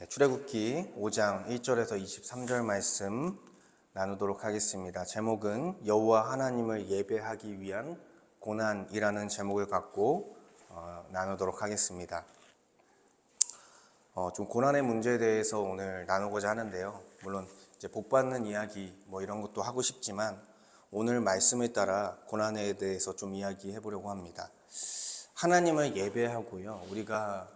출애굽기 5장 1절에서 23절 말씀 나누도록 하겠습니다. 제목은 여호와 하나님을 예배하기 위한 고난이라는 제목을 갖고 나누도록 하겠습니다. 좀 고난의 문제에 대해서 오늘 나누고자 하는데요. 물론 이제 복 받는 이야기 이런 것도 하고 싶지만 오늘 말씀에 따라 고난에 대해서 좀 이야기해 보려고 합니다. 하나님을 예배하고요. 우리가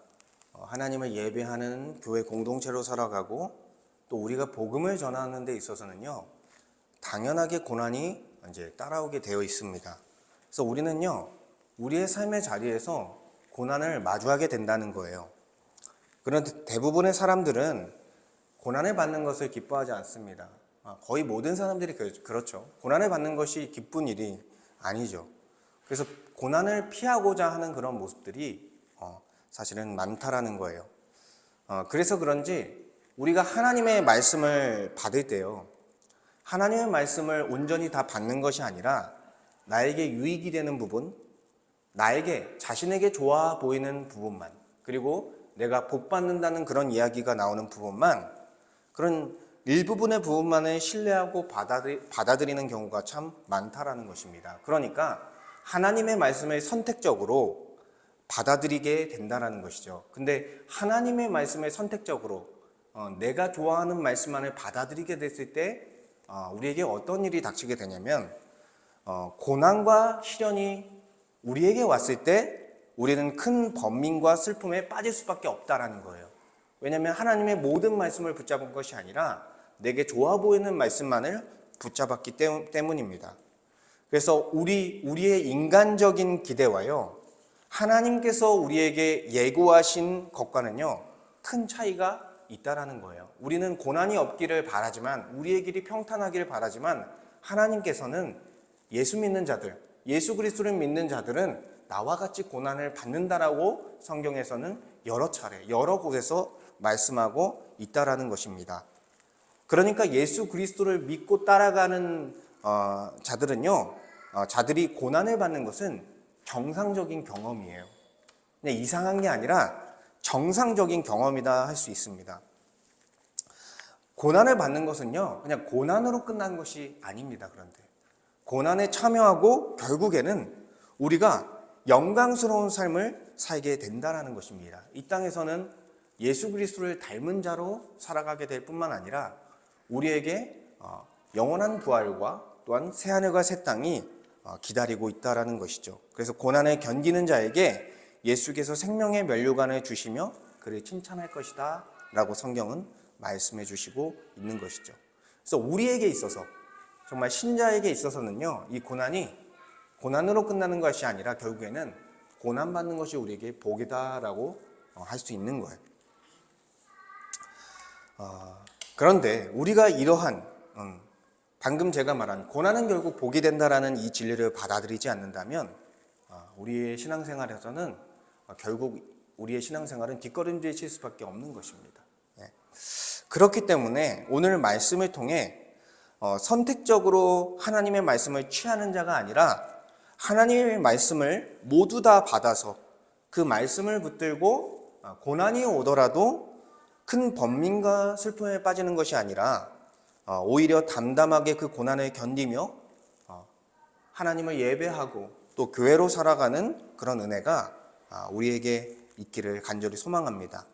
하나님을 예배하는 교회 공동체로 살아가고 또 우리가 복음을 전하는 데 있어서는요, 당연하게 고난이 이제 따라오게 되어 있습니다. 그래서 우리는요, 우리의 삶의 자리에서 고난을 마주하게 된다는 거예요. 그런데 대부분의 사람들은 고난을 받는 것을 기뻐하지 않습니다. 거의 모든 사람들이 그렇죠. 고난을 받는 것이 기쁜 일이 아니죠. 그래서 고난을 피하고자 하는 그런 모습들이 사실은 많다라는 거예요. 그래서 그런지 우리가 하나님의 말씀을 받을 때요, 하나님의 말씀을 온전히 다 받는 것이 아니라 나에게 유익이 되는 부분, 나에게 자신에게 좋아 보이는 부분만, 그리고 내가 복 받는다는 그런 이야기가 나오는 부분만, 그런 일부분의 부분만을 신뢰하고 받아들이는 경우가 참 많다라는 것입니다. 그러니까 하나님의 말씀을 선택적으로 받아들이게 된다는 것이죠. 근데 하나님의 말씀을 선택적으로 내가 좋아하는 말씀만을 받아들이게 됐을 때 우리에게 어떤 일이 닥치게 되냐면 고난과 시련이 우리에게 왔을 때 우리는 큰 번민과 슬픔에 빠질 수밖에 없다라는 거예요. 왜냐하면 하나님의 모든 말씀을 붙잡은 것이 아니라 내게 좋아 보이는 말씀만을 붙잡았기 때문입니다. 그래서 우리의 인간적인 기대와요, 하나님께서 우리에게 예고하신 것과는요, 큰 차이가 있다라는 거예요. 우리는 고난이 없기를 바라지만, 우리의 길이 평탄하기를 바라지만, 하나님께서는 예수 믿는 자들, 예수 그리스도를 믿는 자들은 나와 같이 고난을 받는다라고 성경에서는 여러 차례, 여러 곳에서 말씀하고 있다라는 것입니다. 그러니까 예수 그리스도를 믿고 따라가는 자들은요, 자들이 고난을 받는 것은 정상적인 경험이에요. 그냥 이상한 게 아니라 정상적인 경험이다 할 수 있습니다. 고난을 받는 것은요, 그냥 고난으로 끝나는 것이 아닙니다. 그런데 고난에 참여하고 결국에는 우리가 영광스러운 삶을 살게 된다는 것입니다. 이 땅에서는 예수 그리스도를 닮은 자로 살아가게 될 뿐만 아니라 우리에게 영원한 부활과 또한 새하늘과 새 땅이 기다리고 있다라는 것이죠. 그래서 고난을 견디는 자에게 예수께서 생명의 면류관을 주시며 그를 칭찬할 것이다 라고 성경은 말씀해 주시고 있는 것이죠. 그래서 우리에게 있어서, 정말 신자에게 있어서는요, 이 고난이 고난으로 끝나는 것이 아니라 결국에는 고난받는 것이 우리에게 복이다라고 할 수 있는 거예요. 그런데 우리가 이러한 방금 제가 말한 고난은 결국 복이 된다라는 이 진리를 받아들이지 않는다면 우리의 신앙생활에서는 결국 우리의 신앙생활은 뒷걸음질 칠 수밖에 없는 것입니다. 그렇기 때문에 오늘 말씀을 통해 선택적으로 하나님의 말씀을 취하는 자가 아니라 하나님의 말씀을 모두 다 받아서 그 말씀을 붙들고 고난이 오더라도 큰 번민과 슬픔에 빠지는 것이 아니라 오히려 담담하게 그 고난을 견디며 하나님을 예배하고 또 교회로 살아가는 그런 은혜가 우리에게 있기를 간절히 소망합니다.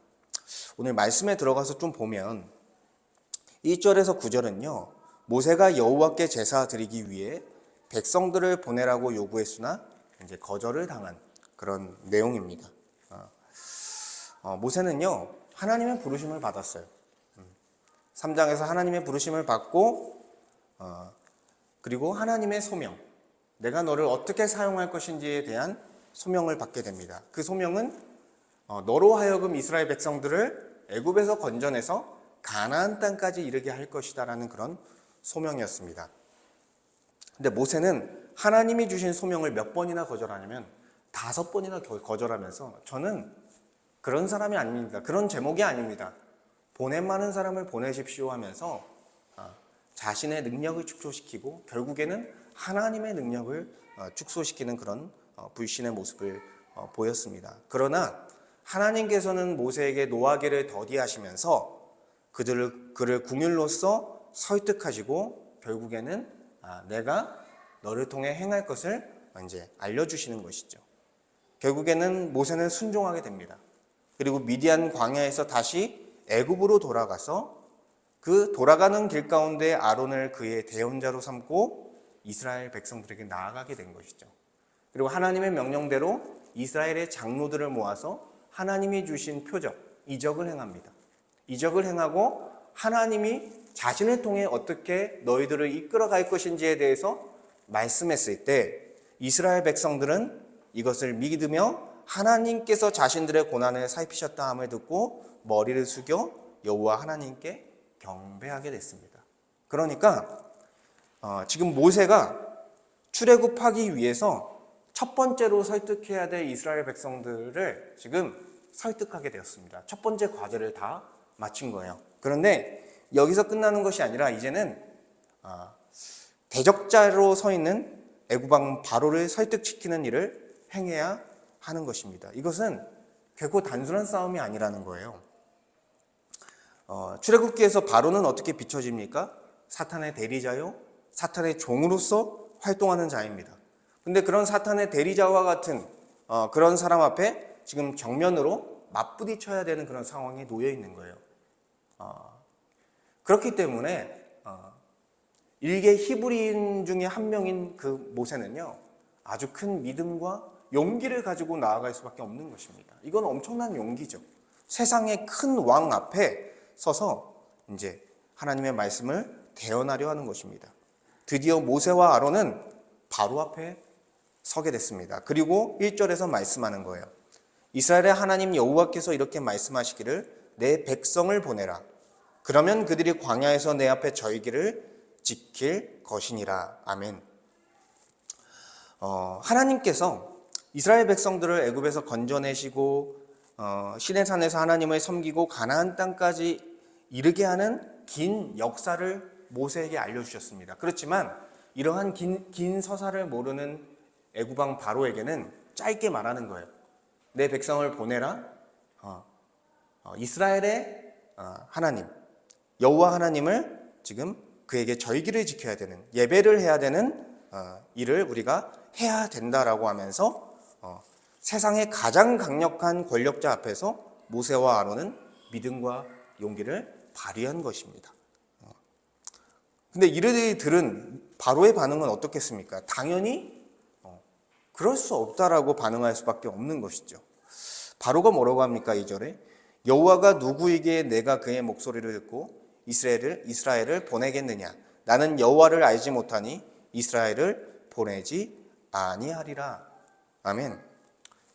오늘 말씀에 들어가서 좀 보면 1절에서 9절은요, 모세가 여호와께 제사 드리기 위해 백성들을 보내라고 요구했으나 이제 거절을 당한 그런 내용입니다. 모세는요, 하나님의 부르심을 받았어요. 3장에서 하나님의 부르심을 받고 그리고 하나님의 소명, 내가 너를 어떻게 사용할 것인지에 대한 소명을 받게 됩니다. 그 소명은 너로 하여금 이스라엘 백성들을 애굽에서 건져내서 가나안 땅까지 이르게 할 것이다라는 그런 소명이었습니다. 근데 모세는 하나님이 주신 소명을 몇 번이나 거절하냐면 5번이나 거절하면서 저는 그런 사람이 아닙니다. 그런 제목이 아닙니다. 보냄 많은 사람을 보내십시오 하면서 자신의 능력을 축소시키고 결국에는 하나님의 능력을 축소시키는 그런 불신의 모습을 보였습니다. 그러나 하나님께서는 모세에게 노하기를 더디하시면서 그를 궁율로써 설득하시고 결국에는 내가 너를 통해 행할 것을 이제 알려주시는 것이죠. 결국에는 모세는 순종하게 됩니다. 그리고 미디안 광야에서 다시 애굽으로 돌아가서 그 돌아가는 길 가운데 아론을 그의 대언자로 삼고 이스라엘 백성들에게 나아가게 된 것이죠. 그리고 하나님의 명령대로 이스라엘의 장로들을 모아서 하나님이 주신 표적, 이적을 행합니다. 이적을 행하고 하나님이 자신을 통해 어떻게 너희들을 이끌어갈 것인지에 대해서 말씀했을 때 이스라엘 백성들은 이것을 믿으며 하나님께서 자신들의 고난을 살피셨다 함을 듣고 머리를 숙여 여호와 하나님께 경배하게 됐습니다. 그러니까 지금 모세가 출애굽하기 위해서 첫 번째로 설득해야 될 이스라엘 백성들을 지금 설득하게 되었습니다. 첫 번째 과제를 다 마친 거예요. 그런데 여기서 끝나는 것이 아니라 이제는 대적자로 서 있는 애굽 왕 바로를 설득시키는 일을 행해야 하는 것입니다. 이것은 결코 단순한 싸움이 아니라는 거예요. 출애굽기에서 바로는 어떻게 비춰집니까? 사탄의 대리자요, 사탄의 종으로서 활동하는 자입니다. 근데 그런 사탄의 대리자와 같은 그런 사람 앞에 지금 정면으로 맞부딪혀야 되는 그런 상황에 놓여 있는 거예요. 그렇기 때문에 일개 히브리인 중에 한 명인 그 모세는요, 아주 큰 믿음과 용기를 가지고 나아갈 수밖에 없는 것입니다. 이건 엄청난 용기죠. 세상의 큰 왕 앞에 서서 이제 하나님의 말씀을 대언하려 하는 것입니다. 드디어 모세와 아론은 바로 앞에 서게 됐습니다. 그리고 1절에서 말씀하는 거예요. 이스라엘의 하나님 여호와께서 이렇게 말씀하시기를 내 백성을 보내라. 그러면 그들이 광야에서 내 앞에 절기를 지킬 것이니라. 아멘. 하나님께서 이스라엘 백성들을 애굽에서 건져내시고 시내산에서 하나님을 섬기고 가나안 땅까지 이르게 하는 긴 역사를 모세에게 알려주셨습니다. 그렇지만 이러한 긴 서사를 모르는 애굽 왕 바로에게는 짧게 말하는 거예요. 내 백성을 보내라. 이스라엘의 하나님 여호와 하나님을 지금 그에게 절기를 지켜야 되는, 예배를 해야 되는 일을 우리가 해야 된다라고 하면서 세상의 가장 강력한 권력자 앞에서 모세와 아론은 믿음과 용기를 발휘한 것입니다. 근데 이를 들은 바로의 반응은 어떻겠습니까? 당연히 그럴 수 없다라고 반응할 수밖에 없는 것이죠. 바로가 뭐라고 합니까? 2절에 여호와가 누구에게 내가 그의 목소리를 듣고 이스라엘을 보내겠느냐? 나는 여호와를 알지 못하니 이스라엘을 보내지 아니하리라. 아멘.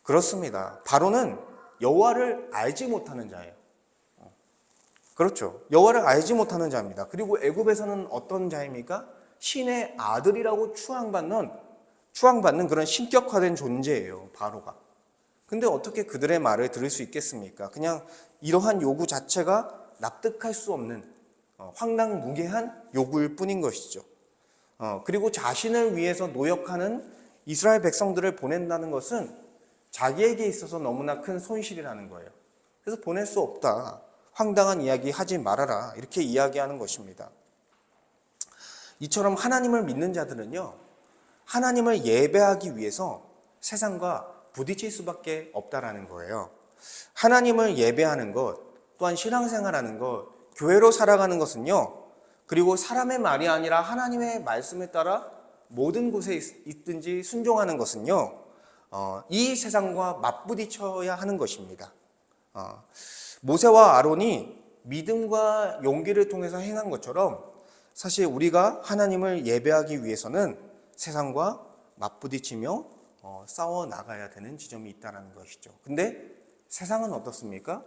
그렇습니다. 바로는 여호와를 알지 못하는 자예요. 그렇죠. 여호와를 알지 못하는 자입니다. 그리고 애굽에서는 어떤 자입니까? 신의 아들이라고 추앙받는 그런 신격화된 존재예요, 바로가. 근데 어떻게 그들의 말을 들을 수 있겠습니까? 그냥 이러한 요구 자체가 납득할 수 없는 황당무계한 요구일 뿐인 것이죠. 그리고 자신을 위해서 노력하는 이스라엘 백성들을 보낸다는 것은 자기에게 있어서 너무나 큰 손실이라는 거예요. 그래서 보낼 수 없다. 황당한 이야기 하지 말아라. 이렇게 이야기하는 것입니다. 이처럼 하나님을 믿는 자들은요, 하나님을 예배하기 위해서 세상과 부딪힐 수밖에 없다라는 거예요. 하나님을 예배하는 것, 또한 신앙생활하는 것, 교회로 살아가는 것은요, 그리고 사람의 말이 아니라 하나님의 말씀에 따라 모든 곳에 있든지 순종하는 것은요, 이 세상과 맞부딪혀야 하는 것입니다. 모세와 아론이 믿음과 용기를 통해서 행한 것처럼 사실 우리가 하나님을 예배하기 위해서는 세상과 맞부딪히며 싸워 나가야 되는 지점이 있다는 것이죠. 근데 세상은 어떻습니까?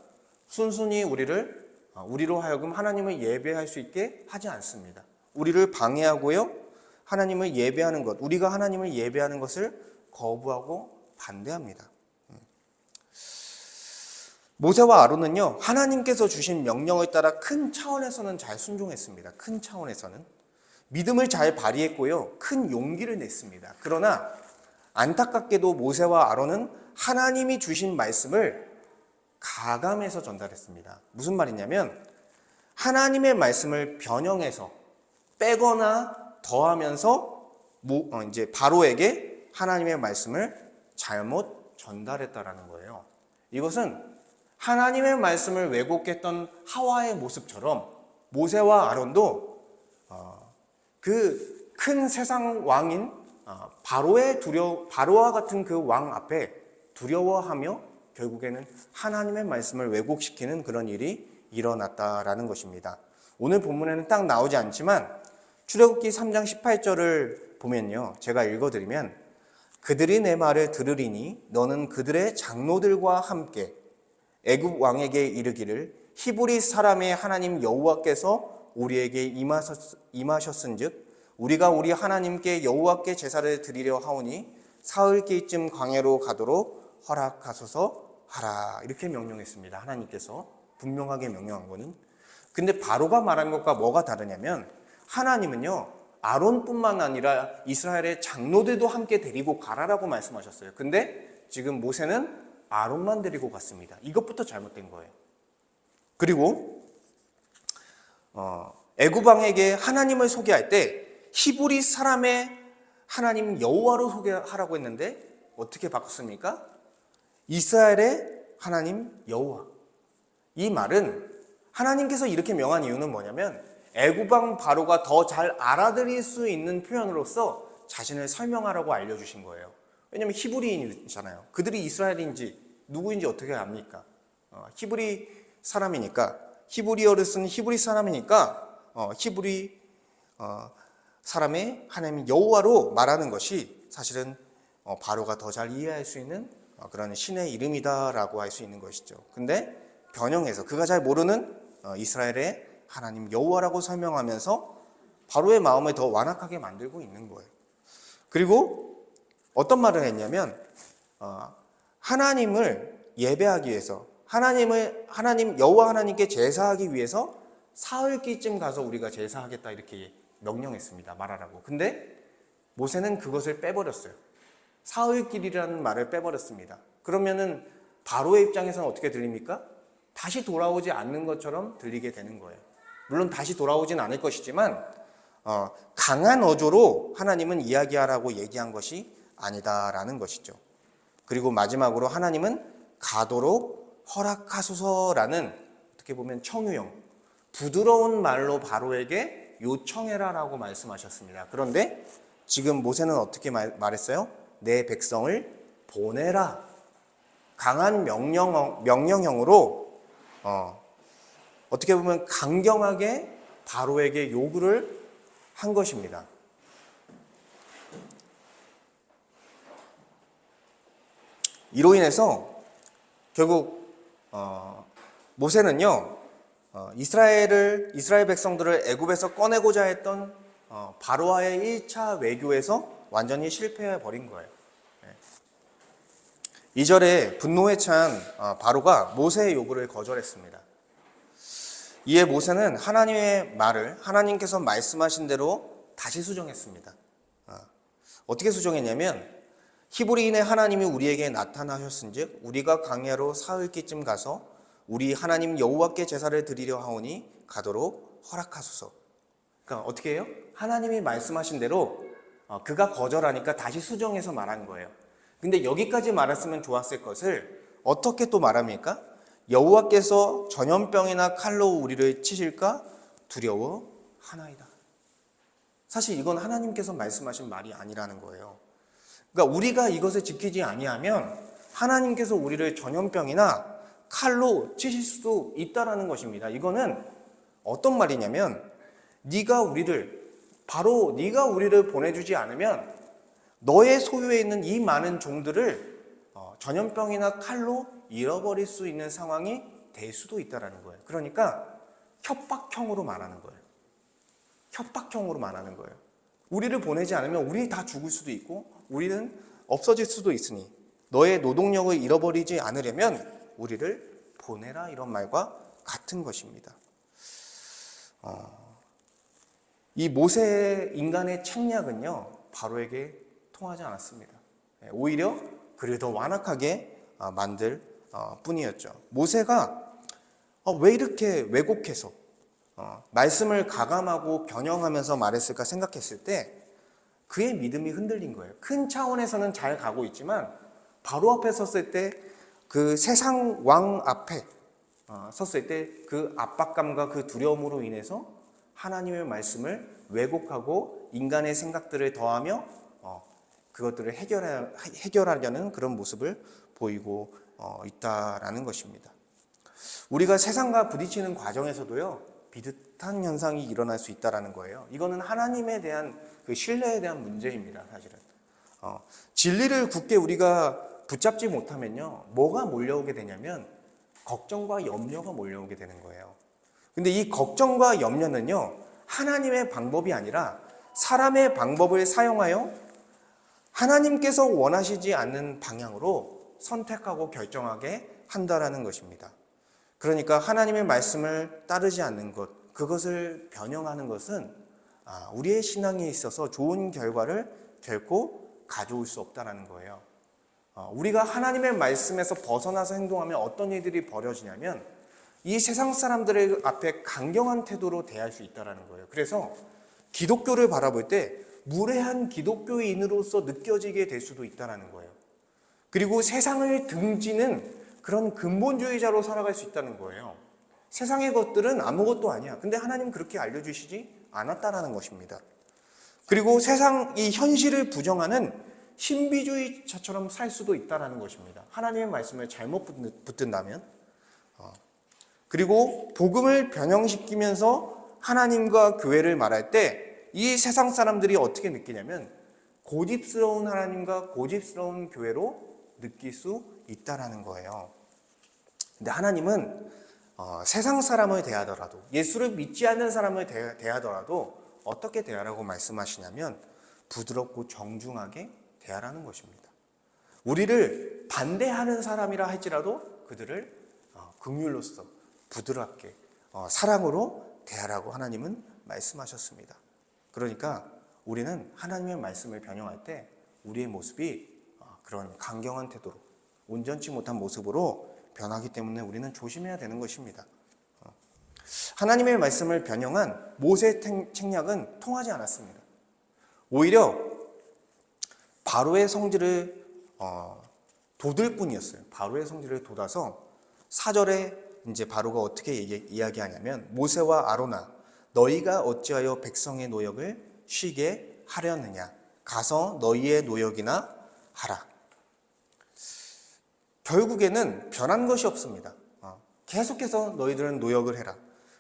순순히 우리로 하여금 하나님을 예배할 수 있게 하지 않습니다. 우리를 방해하고요, 하나님을 예배하는 것, 우리가 하나님을 예배하는 것을 거부하고 반대합니다. 모세와 아론은요, 하나님께서 주신 명령을 따라 큰 차원에서는 잘 순종했습니다. 큰 차원에서는 믿음을 잘 발휘했고요, 큰 용기를 냈습니다. 그러나 안타깝게도 모세와 아론은 하나님이 주신 말씀을 가감해서 전달했습니다. 무슨 말이냐면 하나님의 말씀을 변형해서 빼거나 더하면서 이제 바로에게 하나님의 말씀을 잘못 전달했다라는 거예요. 이것은 하나님의 말씀을 왜곡했던 하와의 모습처럼 모세와 아론도 그 큰 세상 왕인 바로와 같은 그 왕 앞에 두려워하며 결국에는 하나님의 말씀을 왜곡시키는 그런 일이 일어났다라는 것입니다. 오늘 본문에는 딱 나오지 않지만 출애굽기 3장 18절을 보면요, 제가 읽어드리면 그들이 내 말을 들으리니 너는 그들의 장로들과 함께 애굽 왕에게 이르기를 히브리 사람의 하나님 여호와께서 우리에게 임하셨은즉 우리가 우리 하나님께 여호와께 제사를 드리려 하오니 사흘기쯤 광야로 가도록 허락하소서 하라. 이렇게 명령했습니다. 하나님께서 분명하게 명령한 거는. 근데 바로가 말한 것과 뭐가 다르냐면 하나님은요, 아론뿐만 아니라 이스라엘의 장로들도 함께 데리고 가라라고 말씀하셨어요. 근데 지금 모세는 아론만 데리고 갔습니다. 이것부터 잘못된 거예요. 그리고 애굽 왕에게 하나님을 소개할 때 히브리 사람의 하나님 여호와로 소개하라고 했는데 어떻게 바꿨습니까? 이스라엘의 하나님 여호와. 이 말은 하나님께서 이렇게 명한 이유는 뭐냐면 애굽 왕 바로가 더 잘 알아들을 수 있는 표현으로서 자신을 설명하라고 알려주신 거예요. 왜냐하면 히브리인이잖아요. 그들이 이스라엘인지 누구인지 어떻게 압니까? 히브리 사람이니까, 히브리어를 쓴 히브리 사람이니까 히브리 사람의 하나님 여호와로 말하는 것이 사실은 바로가 더 잘 이해할 수 있는 그런 신의 이름이다라고 할 수 있는 것이죠. 근데 변형해서 그가 잘 모르는 이스라엘의 하나님 여호와라고 설명하면서 바로의 마음을 더 완악하게 만들고 있는 거예요. 그리고 어떤 말을 했냐면 하나님을 예배하기 위해서 하나님 여호와 하나님께 제사하기 위해서 사흘기쯤 가서 우리가 제사하겠다 이렇게 명령했습니다. 말하라고. 근데 모세는 그것을 빼버렸어요. 사흘길이라는 말을 빼버렸습니다. 그러면은 바로의 입장에서는 어떻게 들립니까? 다시 돌아오지 않는 것처럼 들리게 되는 거예요. 물론 다시 돌아오진 않을 것이지만 강한 어조로 하나님은 이야기하라고 얘기한 것이 아니다라는 것이죠. 그리고 마지막으로 하나님은 가도록 허락하소서라는 어떻게 보면 청유형, 부드러운 말로 바로에게 요청해라라고 말씀하셨습니다. 그런데 지금 모세는 어떻게 말했어요? 내 백성을 보내라. 강한 명령형으로 어떻게 보면 강경하게 바로에게 요구를 한 것입니다. 이로 인해서 결국 모세는요, 이스라엘 백성들을 애굽에서 꺼내고자 했던 바로와의 1차 외교에서 완전히 실패해 버린 거예요. 2절에 분노에 찬 바로가 모세의 요구를 거절했습니다. 이에 모세는 하나님의 말을 하나님께서 말씀하신 대로 다시 수정했습니다. 어떻게 수정했냐면 히브리인의 하나님이 우리에게 나타나셨은즉 우리가 광야로 사흘기쯤 가서 우리 하나님 여호와께 제사를 드리려 하오니 가도록 허락하소서. 그러니까 어떻게 해요? 하나님이 말씀하신 대로 그가 거절하니까 다시 수정해서 말한 거예요. 근데 여기까지 말했으면 좋았을 것을 어떻게 또 말합니까? 여호와께서 전염병이나 칼로 우리를 치실까 두려워하나이다. 사실 이건 하나님께서 말씀하신 말이 아니라는 거예요. 그러니까 우리가 이것을 지키지 아니하면 하나님께서 우리를 전염병이나 칼로 치실 수도 있다라는 것입니다. 이거는 어떤 말이냐면 네가 우리를 보내주지 않으면 너의 소유에 있는 이 많은 종들을 전염병이나 칼로 잃어버릴 수 있는 상황이 될 수도 있다라는 거예요. 그러니까 협박형으로 말하는 거예요. 협박형으로 말하는 거예요. 우리를 보내지 않으면 우리 다 죽을 수도 있고 우리는 없어질 수도 있으니 너의 노동력을 잃어버리지 않으려면 우리를 보내라, 이런 말과 같은 것입니다. 이 모세의 인간의 책략은요, 바로에게 통하지 않았습니다. 오히려 그를 더 완악하게 만들 뿐이었죠. 모세가 왜 이렇게 왜곡해서 말씀을 가감하고 변형하면서 말했을까 생각했을 때 그의 믿음이 흔들린 거예요. 큰 차원에서는 잘 가고 있지만 바로 앞에 섰을 때 그 세상 왕 앞에 섰을 때 그 압박감과 그 두려움으로 인해서 하나님의 말씀을 왜곡하고 인간의 생각들을 더하며 그것들을 해결하려는 그런 모습을 보이고 있다라는 것입니다. 우리가 세상과 부딪히는 과정에서도요, 비슷한 현상이 일어날 수 있다는 거예요. 이거는 하나님에 대한 그 신뢰에 대한 문제입니다, 사실은. 진리를 굳게 우리가 붙잡지 못하면요, 뭐가 몰려오게 되냐면 걱정과 염려가 몰려오게 되는 거예요. 근데 이 걱정과 염려는요, 하나님의 방법이 아니라 사람의 방법을 사용하여 하나님께서 원하시지 않는 방향으로 선택하고 결정하게 한다라는 것입니다. 그러니까 하나님의 말씀을 따르지 않는 것, 그것을 변형하는 것은 우리의 신앙에 있어서 좋은 결과를 결코 가져올 수 없다는 거예요. 우리가 하나님의 말씀에서 벗어나서 행동하면 어떤 일들이 벌어지냐면 이 세상 사람들의 앞에 강경한 태도로 대할 수 있다는 거예요. 그래서 기독교를 바라볼 때 무례한 기독교인으로서 느껴지게 될 수도 있다는 거예요. 그리고 세상을 등지는 그런 근본주의자로 살아갈 수 있다는 거예요. 세상의 것들은 아무것도 아니야. 근데 하나님 그렇게 알려주시지 않았다라는 것입니다. 그리고 세상 이 현실을 부정하는 신비주의자처럼 살 수도 있다는 것입니다. 하나님의 말씀을 잘못 붙든다면. 그리고 복음을 변형시키면서 하나님과 교회를 말할 때 이 세상 사람들이 어떻게 느끼냐면 고집스러운 하나님과 고집스러운 교회로 느낄 수 있다는 거예요. 근데 하나님은 세상 사람을 대하더라도, 예수를 믿지 않는 사람을 대하더라도 어떻게 대하라고 말씀하시냐면 부드럽고 정중하게 대하라는 것입니다. 우리를 반대하는 사람이라 할지라도 그들을 긍휼로써 부드럽게 사랑으로 대하라고 하나님은 말씀하셨습니다. 그러니까 우리는 하나님의 말씀을 변형할 때 우리의 모습이 그런 강경한 태도로, 온전치 못한 모습으로 변하기 때문에 우리는 조심해야 되는 것입니다. 하나님의 말씀을 변형한 모세 책략은 통하지 않았습니다. 오히려 바로의 성질을 돋을 뿐이었어요. 바로의 성질을 돋아서 4절에 이제 바로가 어떻게 이야기하냐면 모세와 아로나 너희가 어찌하여 백성의 노역을 쉬게 하려느냐 가서 너희의 노역이나 하라. 결국에는 변한 것이 없습니다. 계속해서 너희들은 노역을 해라.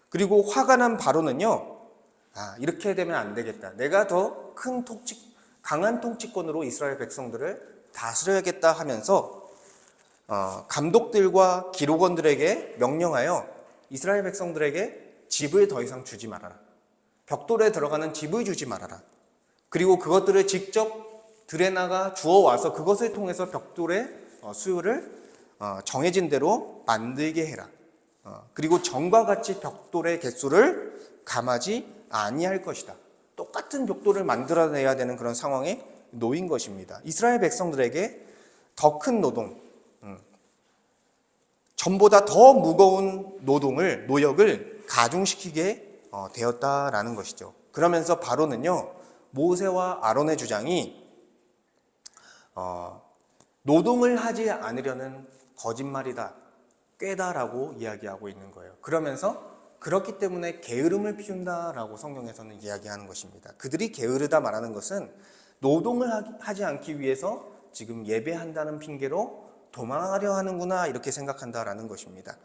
그리고 화가 난 바로는요, 이렇게 되면 안 되겠다. 내가 더 큰 강한 통치권으로 이스라엘 백성들을 다스려야겠다 하면서 감독들과 기록원들에게 명령하여 이스라엘 백성들에게 집을 더 이상 주지 말아라. 벽돌에 들어가는 집을 주지 말아라. 그리고 그것들을 직접 들에 나가 주워와서 그것을 통해서 벽돌의 수요를 정해진 대로 만들게 해라. 그리고 전과 같이 벽돌의 개수를 감하지 아니할 것이다. 똑같은 벽돌을 만들어내야 되는 그런 상황에 놓인 것입니다. 이스라엘 백성들에게 더 큰 노동, 전보다 더 무거운 노역을 가중시키게 되었다라는 것이죠. 그러면서 바로는요, 모세와 아론의 주장이 노동을 하지 않으려는 거짓말이다, 꾀다라고 이야기하고 있는 거예요. 그러면서 그렇기 때문에 게으름을 피운다라고 성경에서는 이야기하는 것입니다. 그들이 게으르다 말하는 것은 노동을 하지 않기 위해서 지금 예배한다는 핑계로 도망하려 하는구나 이렇게 생각한다라는 것입니다.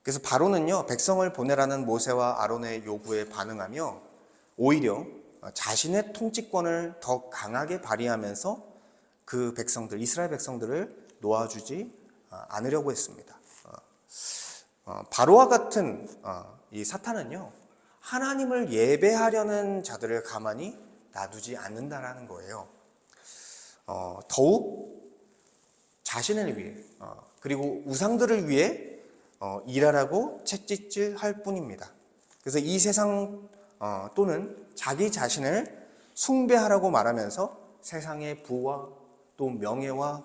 그래서 바로는요, 백성을 보내라는 모세와 아론의 요구에 반응하며 오히려 자신의 통치권을 더 강하게 발휘하면서 그 백성들, 이스라엘 백성들을 놓아주지 않으려고 했습니다. 바로와 같은 이 사탄은요, 하나님을 예배하려는 자들을 가만히 놔두지 않는다라는 거예요. 더욱 자신을 위해 그리고 우상들을 위해 일하라고 채찍질할 뿐입니다. 그래서 이 세상 또는 자기 자신을 숭배하라고 말하면서 세상의 부와 또 명예와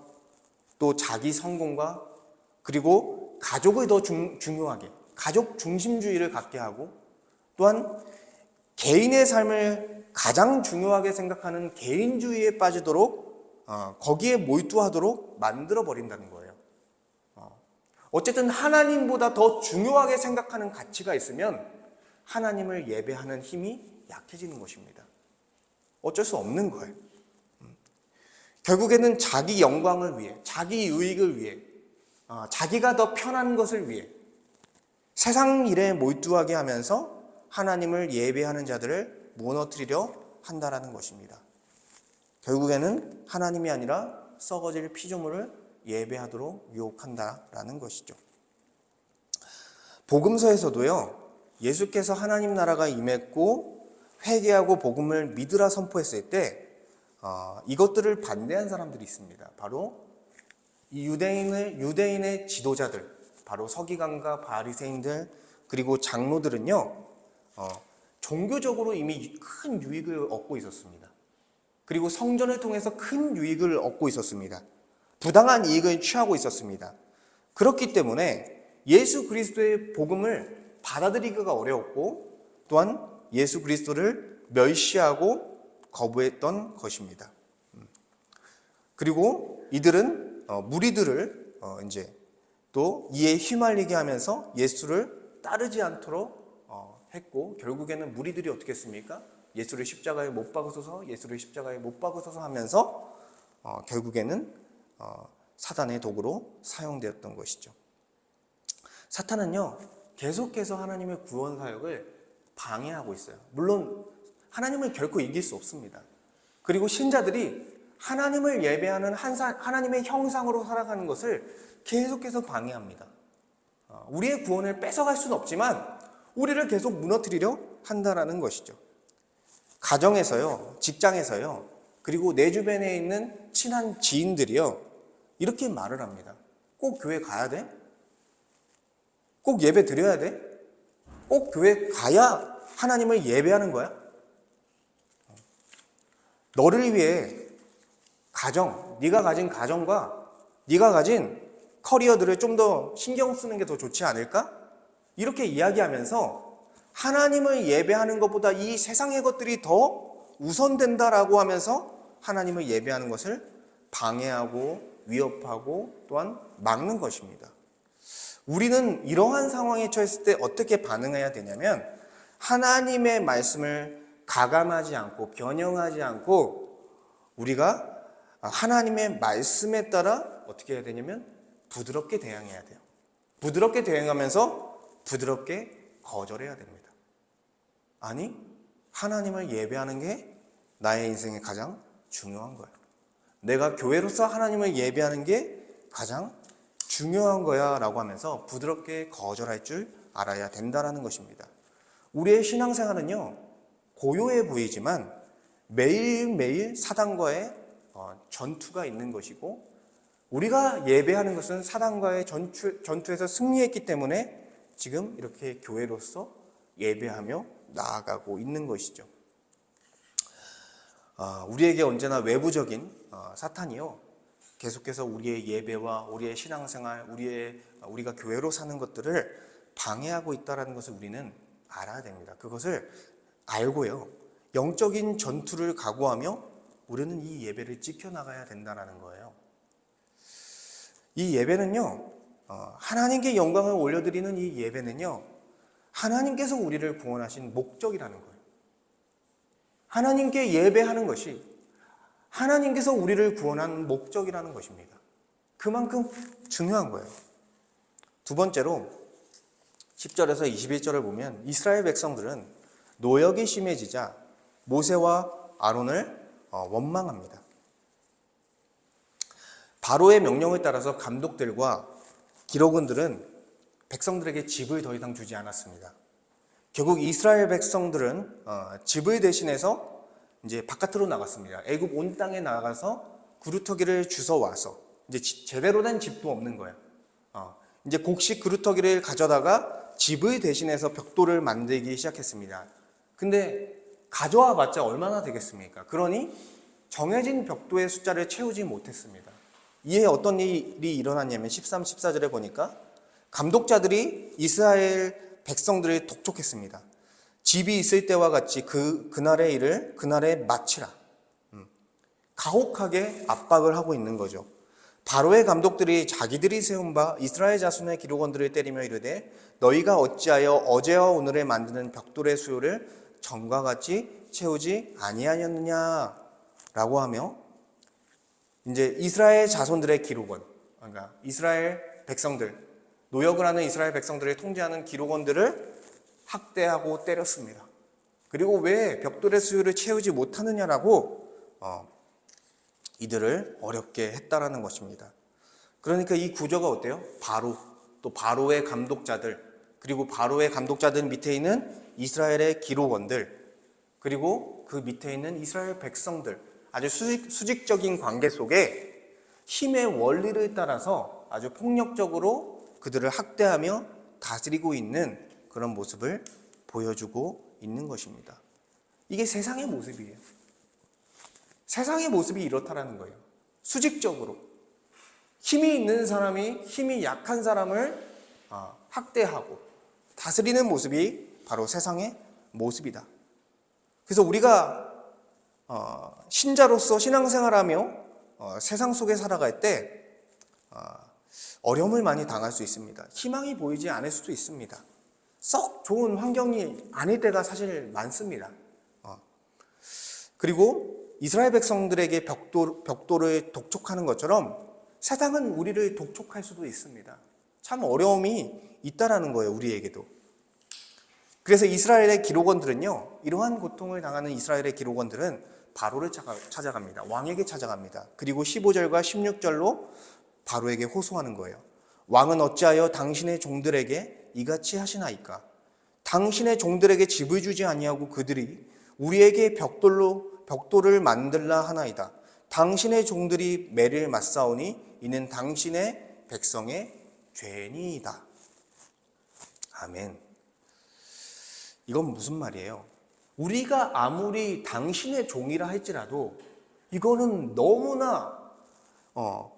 또 자기 성공과 그리고 가족을 더 중요하게, 가족 중심주의를 갖게 하고, 또한 개인의 삶을 가장 중요하게 생각하는 개인주의에 빠지도록 거기에 몰두하도록 만들어 버린다는 거예요. 어쨌든 하나님보다 더 중요하게 생각하는 가치가 있으면 하나님을 예배하는 힘이 약해지는 것입니다. 어쩔 수 없는 거예요. 결국에는 자기 영광을 위해, 자기 유익을 위해, 자기가 더 편한 것을 위해 세상 일에 몰두하게 하면서 하나님을 예배하는 자들을 무너뜨리려 한다라는 것입니다. 결국에는 하나님이 아니라 썩어질 피조물을 예배하도록 유혹한다라는 것이죠. 복음서에서도요, 예수께서 하나님 나라가 임했고 회개하고 복음을 믿으라 선포했을 때 이것들을 반대한 사람들이 있습니다. 바로 이 유대인의 지도자들, 바로 서기관과 바리새인들 그리고 장로들은요, 종교적으로 이미 큰 유익을 얻고 있었습니다. 그리고 성전을 통해서 큰 유익을 얻고 있었습니다. 부당한 이익을 취하고 있었습니다. 그렇기 때문에 예수 그리스도의 복음을 받아들이기가 어려웠고, 또한 예수 그리스도를 멸시하고 거부했던 것입니다. 그리고 이들은 무리들을 이제 또 이에 휘말리게 하면서 예수를 따르지 않도록 했고, 결국에는 무리들이 어떻게 했습니까? 예수를 십자가에 못 박으소서, 예수를 십자가에 못 박으소서 하면서 결국에는 사단의 도구로 사용되었던 것이죠. 사탄은요, 계속해서 하나님의 구원 사역을 방해하고 있어요. 물론 하나님을 결코 이길 수 없습니다. 그리고 신자들이 하나님을 예배하는 하나님의 형상으로 살아가는 것을 계속해서 방해합니다. 우리의 구원을 뺏어갈 수는 없지만 우리를 계속 무너뜨리려 한다라는 것이죠. 가정에서요, 직장에서요, 그리고 내 주변에 있는 친한 지인들이요, 이렇게 말을 합니다. 꼭 교회 가야 돼? 꼭 예배 드려야 돼? 꼭 교회 가야 하나님을 예배하는 거야? 너를 위해 가정, 네가 가진 가정과 네가 가진 커리어들을 좀 더 신경 쓰는 게 더 좋지 않을까? 이렇게 이야기하면서 하나님을 예배하는 것보다 이 세상의 것들이 더 우선된다라고 하면서 하나님을 예배하는 것을 방해하고 위협하고 또한 막는 것입니다. 우리는 이러한 상황에 처했을 때 어떻게 반응해야 되냐면, 하나님의 말씀을 가감하지 않고 변형하지 않고 우리가 하나님의 말씀에 따라 어떻게 해야 되냐면 부드럽게 대항해야 돼요. 부드럽게 대항하면서 부드럽게 거절해야 됩니다. 아니, 하나님을 예배하는 게 나의 인생에 가장 중요한 거야. 내가 교회로서 하나님을 예배하는 게 가장 중요한 거야 라고 하면서 부드럽게 거절할 줄 알아야 된다는 것입니다. 우리의 신앙생활은요, 고요해 보이지만 매일매일 사단과의 전투가 있는 것이고, 우리가 예배하는 것은 사단과의 전투에서 승리했기 때문에 지금 이렇게 교회로서 예배하며 나아가고 있는 것이죠. 우리에게 언제나 외부적인 사탄이요, 계속해서 우리의 예배와 우리의 신앙생활, 우리가 교회로 사는 것들을 방해하고 있다는 것을 우리는 알아야 됩니다. 그것을 알고요, 영적인 전투를 각오하며 우리는 이 예배를 지켜나가야 된다는 거예요. 이 예배는요, 하나님께 영광을 올려드리는 이 예배는요, 하나님께서 우리를 구원하신 목적이라는 거예요. 하나님께 예배하는 것이 하나님께서 우리를 구원한 목적이라는 것입니다. 그만큼 중요한 거예요. 두 번째로 10절에서 21절을 보면 이스라엘 백성들은 노역이 심해지자 모세와 아론을 원망합니다. 바로의 명령을 따라서 감독들과 기록원들은 백성들에게 집을 더 이상 주지 않았습니다. 결국 이스라엘 백성들은 집을 대신해서 이제 바깥으로 나갔습니다. 애굽 온 땅에 나가서 그루터기를 주워 와서 이제 제대로 된 집도 없는 거예요. 이제 곡식 그루터기를 가져다가 집을 대신해서 벽돌을 만들기 시작했습니다. 근데 가져와 봤자 얼마나 되겠습니까? 그러니 정해진 벽돌의 숫자를 채우지 못했습니다. 이에 어떤 일이 일어났냐면 13, 14절에 보니까 감독자들이 이스라엘 백성들을 독촉했습니다. 집이 있을 때와 같이 그날의 일을 그날에 마치라. 가혹하게 압박을 하고 있는 거죠. 바로의 감독들이 자기들이 세운 바 이스라엘 자손의 기록원들을 때리며 이르되 너희가 어찌하여 어제와 오늘에 만드는 벽돌의 수요를 전과 같이 채우지 아니하였느냐라고 하며 이제 이스라엘 자손들의 기록원, 그러니까 이스라엘 백성들, 노역을 하는 이스라엘 백성들을 통제하는 기록원들을 학대하고 때렸습니다. 그리고 왜 벽돌의 수요를 채우지 못하느냐라고 이들을 어렵게 했다라는 것입니다. 그러니까 이 구조가 어때요? 바로, 또 바로의 감독자들, 그리고 바로의 감독자들 밑에 있는 이스라엘의 기록원들, 그리고 그 밑에 있는 이스라엘 백성들, 아주 수직적인 관계 속에 힘의 원리를 따라서 아주 폭력적으로 그들을 학대하며 다스리고 있는 그런 모습을 보여주고 있는 것입니다. 이게 세상의 모습이에요. 세상의 모습이 이렇다라는 거예요. 수직적으로 힘이 있는 사람이 힘이 약한 사람을 학대하고 다스리는 모습이 바로 세상의 모습이다. 그래서 우리가 신자로서 신앙생활하며 세상 속에 살아갈 때 어려움을 많이 당할 수 있습니다. 희망이 보이지 않을 수도 있습니다. 썩 좋은 환경이 아닐 때가 사실 많습니다. 그리고 이스라엘 백성들에게 벽돌을 독촉하는 것처럼 세상은 우리를 독촉할 수도 있습니다. 참 어려움이 있다라는 거예요, 우리에게도. 그래서 이스라엘의 기록원들은요, 이러한 고통을 당하는 이스라엘의 기록원들은 바로를 찾아갑니다. 왕에게 찾아갑니다. 그리고 15절과 16절로 바로에게 호소하는 거예요. 왕은 어찌하여 당신의 종들에게 이같이 하시나이까? 당신의 종들에게 집을 주지 아니하고 그들이 우리에게 벽돌을 만들라 하나이다. 당신의 종들이 매를 맞사오니 이는 당신의 백성의 죄니이다. 아멘. 이건 무슨 말이에요? 우리가 아무리 당신의 종이라 할지라도 이거는 너무나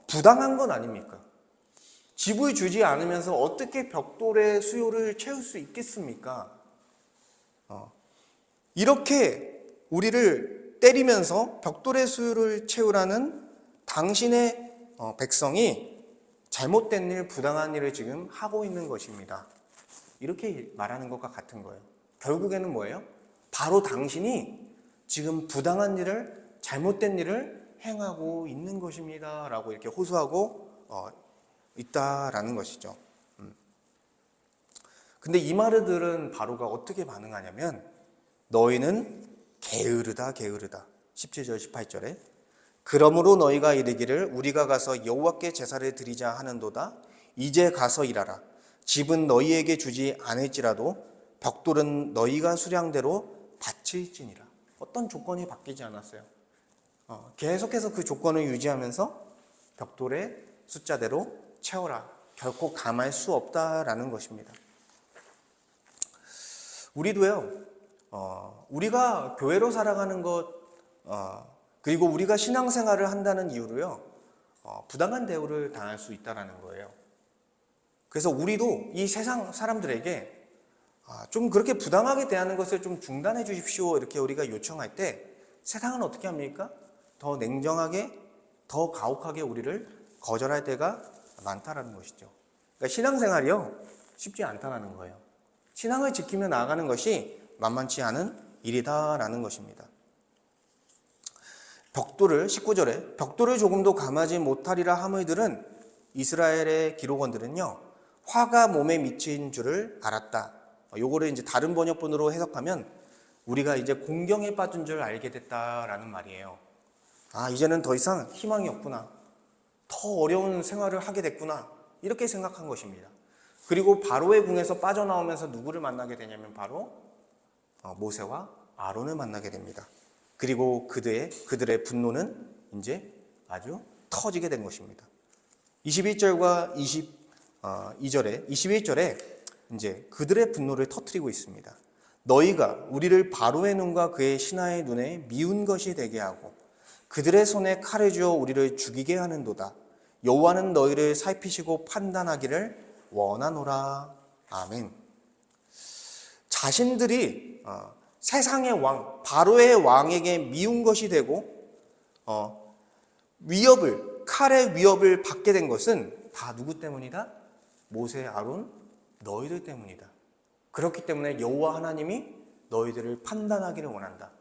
부당한 건 아닙니까? 집을 주지 않으면서 어떻게 벽돌의 수요를 채울 수 있겠습니까? 이렇게 우리를 때리면서 벽돌의 수요를 채우라는 당신의 백성이 잘못된 일, 부당한 일을 지금 하고 있는 것입니다. 이렇게 말하는 것과 같은 거예요. 결국에는 뭐예요? 바로 당신이 지금 부당한 일을, 잘못된 일을 행하고 있는 것입니다. 라고 이렇게 호소하고 있다라는 것이죠. 근데 이 말을 들은 바로가 어떻게 반응하냐면 너희는 게으르다 게으르다. 17절 18절에 그러므로 너희가 이르기를 우리가 가서 여호와께 제사를 드리자 하는도다. 이제 가서 일하라. 집은 너희에게 주지 않을지라도 벽돌은 너희가 수량대로 바칠지니라. 어떤 조건이 바뀌지 않았어요. 계속해서 그 조건을 유지하면서 벽돌의 숫자대로 채워라. 결코 감할 수 없다라는 것입니다. 우리도요, 우리가 교회로 살아가는 것, 그리고 우리가 신앙생활을 한다는 이유로요, 부당한 대우를 당할 수 있다는 거예요. 그래서 우리도 이 세상 사람들에게 좀 그렇게 부당하게 대하는 것을 좀 중단해 주십시오. 이렇게 우리가 요청할 때 세상은 어떻게 합니까? 더 냉정하게, 더 가혹하게 우리를 거절할 때가 많다라는 것이죠. 그러니까 신앙생활이요, 쉽지 않다라는 거예요. 신앙을 지키며 나아가는 것이 만만치 않은 일이다라는 것입니다. 벽돌을 19절에 벽돌을 조금도 감하지 못하리라 함을들은 이스라엘의 기록원들은요, 화가 몸에 미친 줄을 알았다. 요거를 이제 다른 번역본으로 해석하면 우리가 이제 공경에 빠진 줄 알게 됐다라는 말이에요. 이제는 더 이상 희망이 없구나. 더 어려운 생활을 하게 됐구나. 이렇게 생각한 것입니다. 그리고 바로의 궁에서 빠져나오면서 누구를 만나게 되냐면 바로 모세와 아론을 만나게 됩니다. 그리고 그들의 분노는 이제 아주 터지게 된 것입니다. 21절과 21절에 이제 그들의 분노를 터뜨리고 있습니다. 너희가 우리를 바로의 눈과 그의 신하의 눈에 미운 것이 되게 하고 그들의 손에 칼을 쥐어 우리를 죽이게 하는도다. 여호와는 너희를 살피시고 판단하기를 원하노라. 아멘. 자신들이 세상의 왕, 바로의 왕에게 미운 것이 되고 칼의 위협을 받게 된 것은 다 누구 때문이다? 모세, 아론, 너희들 때문이다. 그렇기 때문에 여호와 하나님이 너희들을 판단하기를 원한다.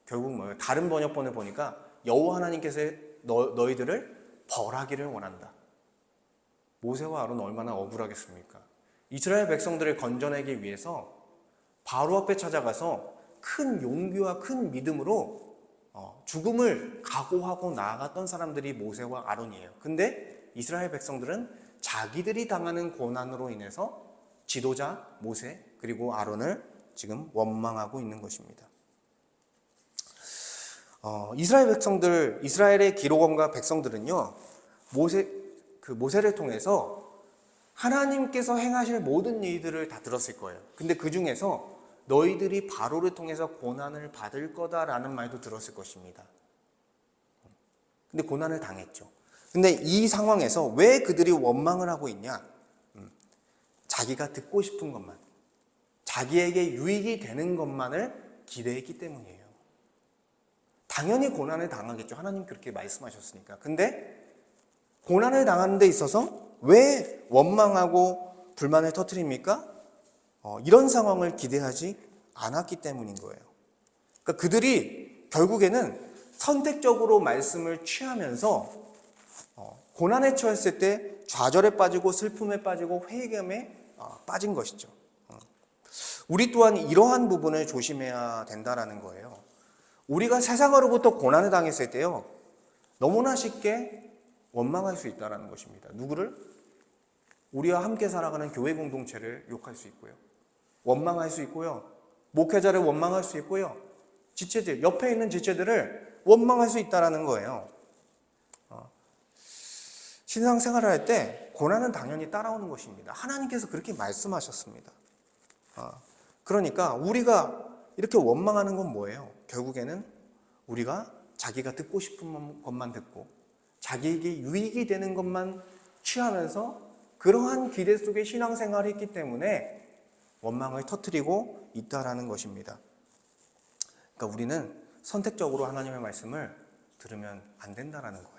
결국 뭐예요? 다른 번역본을 보니까 여호와 하나님께서 너희들을 벌하기를 원한다. 모세와 아론은 얼마나 억울하겠습니까? 이스라엘 백성들을 건져내기 위해서 바로 앞에 찾아가서 큰 용기와 큰 믿음으로 죽음을 각오하고 나아갔던 사람들이 모세와 아론이에요. 근데 이스라엘 백성들은 자기들이 당하는 고난으로 인해서 지도자 모세 그리고 아론을 지금 원망하고 있는 것입니다. 이스라엘의 기록원과 백성들은요, 모세를 통해서 하나님께서 행하실 모든 일들을 다 들었을 거예요. 근데 그 중에서 너희들이 바로를 통해서 고난을 받을 거다라는 말도 들었을 것입니다. 근데 고난을 당했죠. 근데 이 상황에서 왜 그들이 원망을 하고 있냐? 자기가 듣고 싶은 것만, 자기에게 유익이 되는 것만을 기대했기 때문이에요. 당연히 고난을 당하겠죠. 하나님 그렇게 말씀하셨으니까. 근데 고난을 당하는 데 있어서 왜 원망하고 불만을 터뜨립니까? 이런 상황을 기대하지 않았기 때문인 거예요. 그러니까 그들이 결국에는 선택적으로 말씀을 취하면서 고난에 처했을 때 좌절에 빠지고 슬픔에 빠지고 회개감에 빠진 것이죠. 우리 또한 이러한 부분을 조심해야 된다라는 거예요. 우리가 세상으로부터 고난을 당했을 때요, 너무나 쉽게 원망할 수 있다는 것입니다. 누구를? 우리와 함께 살아가는 교회 공동체를 욕할 수 있고요. 원망할 수 있고요. 목회자를 원망할 수 있고요. 지체들, 옆에 있는 지체들을 원망할 수 있다는 거예요. 신앙생활을 할 때 고난은 당연히 따라오는 것입니다. 하나님께서 그렇게 말씀하셨습니다. 그러니까 우리가 이렇게 원망하는 건 뭐예요? 결국에는 우리가 자기가 듣고 싶은 것만 듣고 자기에게 유익이 되는 것만 취하면서 그러한 기대 속에 신앙생활을 했기 때문에 원망을 터뜨리고 있다라는 것입니다. 그러니까 우리는 선택적으로 하나님의 말씀을 들으면 안 된다라는 거예요.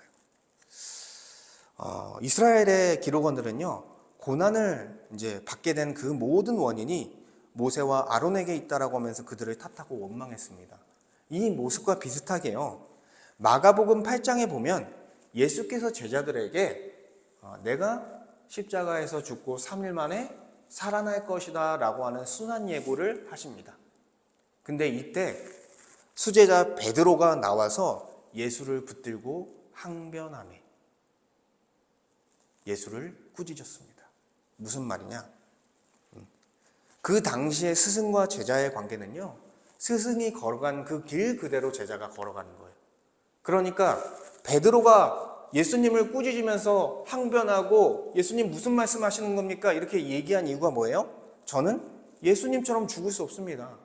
이스라엘의 기록원들은요, 고난을 이제 받게 된 그 모든 원인이 모세와 아론에게 있다라고 하면서 그들을 탓하고 원망했습니다. 이 모습과 비슷하게요, 마가복음 8장에 보면 예수께서 제자들에게 내가 십자가에서 죽고 3일 만에 살아날 것이다 라고 하는 순한 예고를 하십니다. 근데 이때 수제자 베드로가 나와서 예수를 붙들고 항변하며 예수를 꾸짖었습니다. 무슨 말이냐? 그 당시에 스승과 제자의 관계는요, 스승이 걸어간 그 길 그대로 제자가 걸어가는 거예요. 그러니까 베드로가 예수님을 꾸짖으면서 항변하고 예수님 무슨 말씀하시는 겁니까? 이렇게 얘기한 이유가 뭐예요? 저는 예수님처럼 죽을 수 없습니다.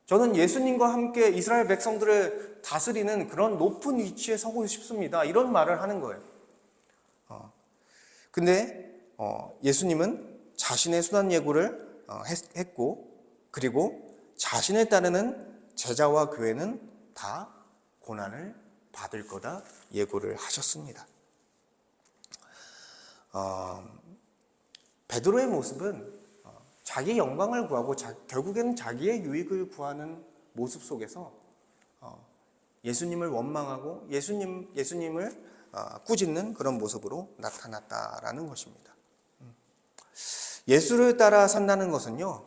저는 예수님과 함께 이스라엘 백성들을 다스리는 그런 높은 위치에 서고 싶습니다. 이런 말을 하는 거예요. 근데 예수님은 자신의 순한 예고를 했고, 그리고 자신을 따르는 제자와 교회는 다 고난을 받을 거다 예고를 하셨습니다. 베드로의 모습은 자기 영광을 구하고 결국에는 자기의 유익을 구하는 모습 속에서 예수님을 원망하고 예수님을 꾸짖는 그런 모습으로 나타났다라는 것입니다. 예수를 따라 산다는 것은요,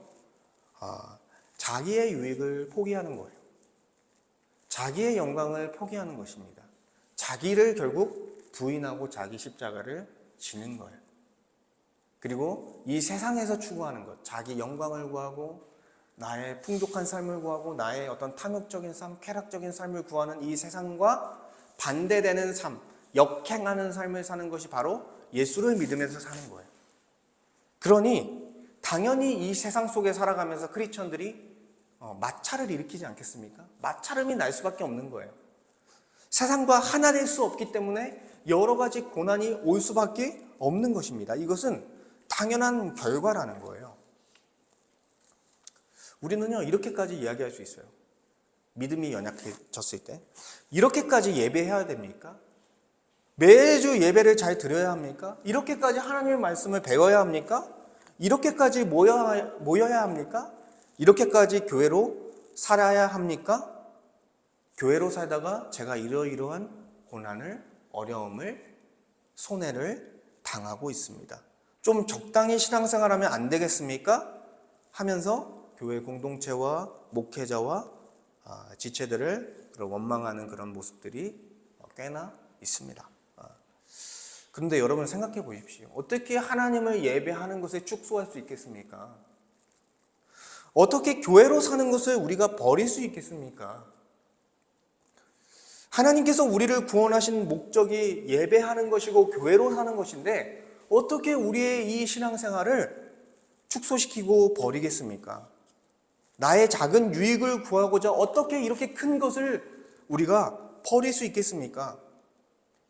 자기의 유익을 포기하는 거예요. 자기의 영광을 포기하는 것입니다. 자기를 결국 부인하고 자기 십자가를 지는 거예요. 그리고 이 세상에서 추구하는 것, 자기 영광을 구하고 나의 풍족한 삶을 구하고 나의 어떤 탐욕적인 삶, 쾌락적인 삶을 구하는 이 세상과 반대되는 삶, 역행하는 삶을 사는 것이 바로 예수를 믿으면서 사는 거예요. 그러니 당연히 이 세상 속에 살아가면서 크리스천들이 마찰을 일으키지 않겠습니까? 마찰음이 날 수밖에 없는 거예요. 세상과 하나 될 수 없기 때문에 여러 가지 고난이 올 수밖에 없는 것입니다. 이것은 당연한 결과라는 거예요. 우리는요, 이렇게까지 이야기할 수 있어요. 믿음이 연약해졌을 때 이렇게까지 예배해야 됩니까? 매주 예배를 잘 드려야 합니까? 이렇게까지 하나님의 말씀을 배워야 합니까? 이렇게까지 모여야 합니까? 이렇게까지 교회로 살아야 합니까? 교회로 살다가 제가 이러이러한 고난을, 어려움을, 손해를 당하고 있습니다. 좀 적당히 신앙생활하면 안 되겠습니까? 하면서 교회 공동체와 목회자와 지체들을 원망하는 그런 모습들이 꽤나 있습니다. 그런데 여러분 생각해 보십시오. 어떻게 하나님을 예배하는 것에 축소할 수 있겠습니까? 어떻게 교회로 사는 것을 우리가 버릴 수 있겠습니까? 하나님께서 우리를 구원하신 목적이 예배하는 것이고 교회로 사는 것인데 어떻게 우리의 이 신앙생활을 축소시키고 버리겠습니까? 나의 작은 유익을 구하고자 어떻게 이렇게 큰 것을 우리가 버릴 수 있겠습니까?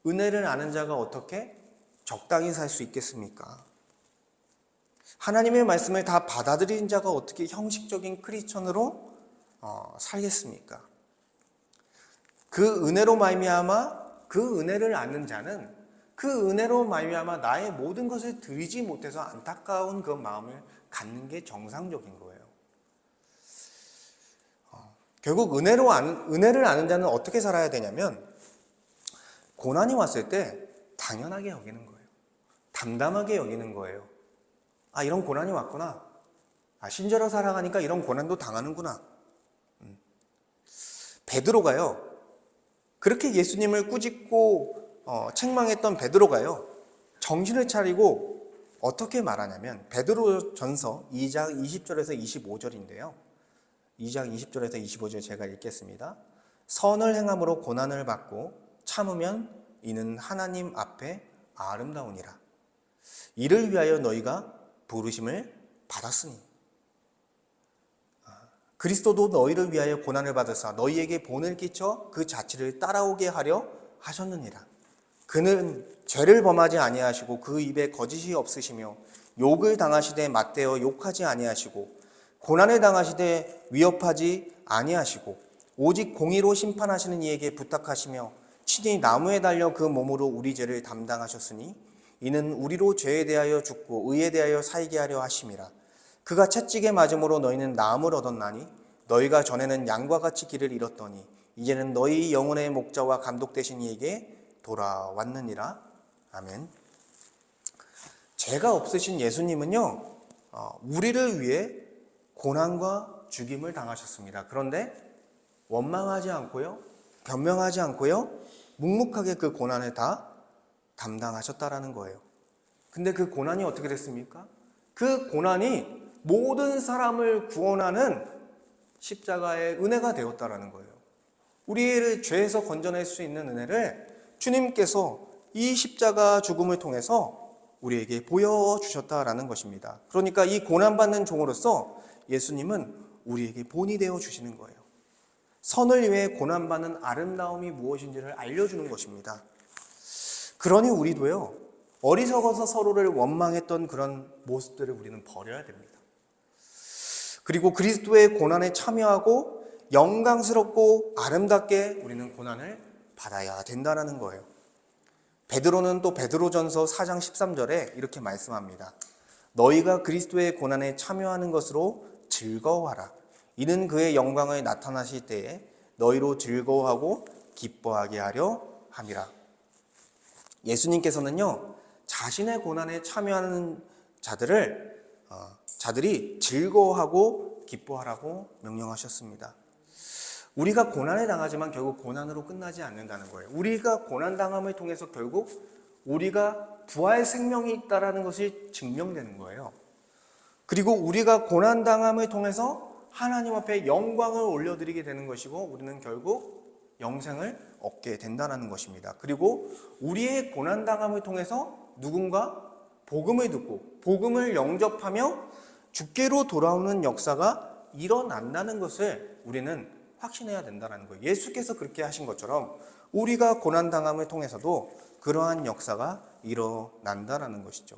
은혜를 아는 자가 어떻게 적당히 살 수 있겠습니까? 하나님의 말씀을 다 받아들인 자가 어떻게 형식적인 크리스천으로 살겠습니까? 그 은혜로 말미암아 그 은혜를 아는 자는 그 은혜로 말미암아 나의 모든 것을 드리지 못해서 안타까운 그 마음을 갖는 게 정상적인 거예요. 결국 은혜를 아는 자는 어떻게 살아야 되냐면 고난이 왔을 때 당연하게 여기는 거예요. 담담하게 여기는 거예요. 아, 이런 고난이 왔구나. 아, 신자로 살아가니까 이런 고난도 당하는구나. 베드로가요. 그렇게 예수님을 꾸짖고 책망했던 베드로가요. 정신을 차리고 어떻게 말하냐면 베드로전서 2장 20절에서 25절인데요. 2장 20절에서 25절 제가 읽겠습니다. 선을 행함으로 고난을 받고 참으면 이는 하나님 앞에 아름다우니라. 이를 위하여 너희가 부르심을 받았으니 그리스도도 너희를 위하여 고난을 받으사 너희에게 본을 끼쳐 그 자취를 따라오게 하려 하셨느니라. 그는 죄를 범하지 아니하시고 그 입에 거짓이 없으시며 욕을 당하시되 맞대어 욕하지 아니하시고 고난을 당하시되 위협하지 아니하시고 오직 공의로 심판하시는 이에게 부탁하시며 친히 나무에 달려 그 몸으로 우리 죄를 담당하셨으니 이는 우리로 죄에 대하여 죽고 의에 대하여 살게 하려 하심이라. 그가 채찍에 맞음으로 너희는 나음을 얻었나니 너희가 전에는 양과 같이 길을 잃었더니 이제는 너희 영혼의 목자와 감독 되신 이에게 돌아왔느니라. 아멘. 죄가 없으신 예수님은요, 우리를 위해 고난과 죽임을 당하셨습니다. 그런데 원망하지 않고요, 변명하지 않고요, 묵묵하게 그 고난을 다 담당하셨다라는 거예요. 근데 그 고난이 어떻게 됐습니까? 그 고난이 모든 사람을 구원하는 십자가의 은혜가 되었다라는 거예요. 우리를 죄에서 건져낼 수 있는 은혜를 주님께서 이 십자가 죽음을 통해서 우리에게 보여주셨다라는 것입니다. 그러니까 이 고난받는 종으로서 예수님은 우리에게 본이 되어 주시는 거예요. 선을 위해 고난받는 아름다움이 무엇인지를 알려주는 것입니다. 그러니 우리도요, 어리석어서 서로를 원망했던 그런 모습들을 우리는 버려야 됩니다. 그리고 그리스도의 고난에 참여하고 영광스럽고 아름답게 우리는 고난을 받아야 된다는 거예요. 베드로는 또 베드로전서 4장 13절에 이렇게 말씀합니다. 너희가 그리스도의 고난에 참여하는 것으로 즐거워하라. 이는 그의 영광을 나타나실 때에 너희로 즐거워하고 기뻐하게 하려 함이라. 예수님께서는요, 자신의 고난에 참여하는 자들이 즐거워하고 기뻐하라고 명령하셨습니다. 우리가 고난을 당하지만 결국 고난으로 끝나지 않는다는 거예요. 우리가 고난당함을 통해서 결국 우리가 부활 생명이 있다는 것이 증명되는 거예요. 그리고 우리가 고난당함을 통해서 하나님 앞에 영광을 올려드리게 되는 것이고 우리는 결국 영생을 얻게 된다는 것입니다. 그리고 우리의 고난당함을 통해서 누군가 복음을 듣고 복음을 영접하며 주께로 돌아오는 역사가 일어난다는 것을 우리는 확신해야 된다는 거예요. 예수께서 그렇게 하신 것처럼 우리가 고난당함을 통해서도 그러한 역사가 일어난다라는 것이죠.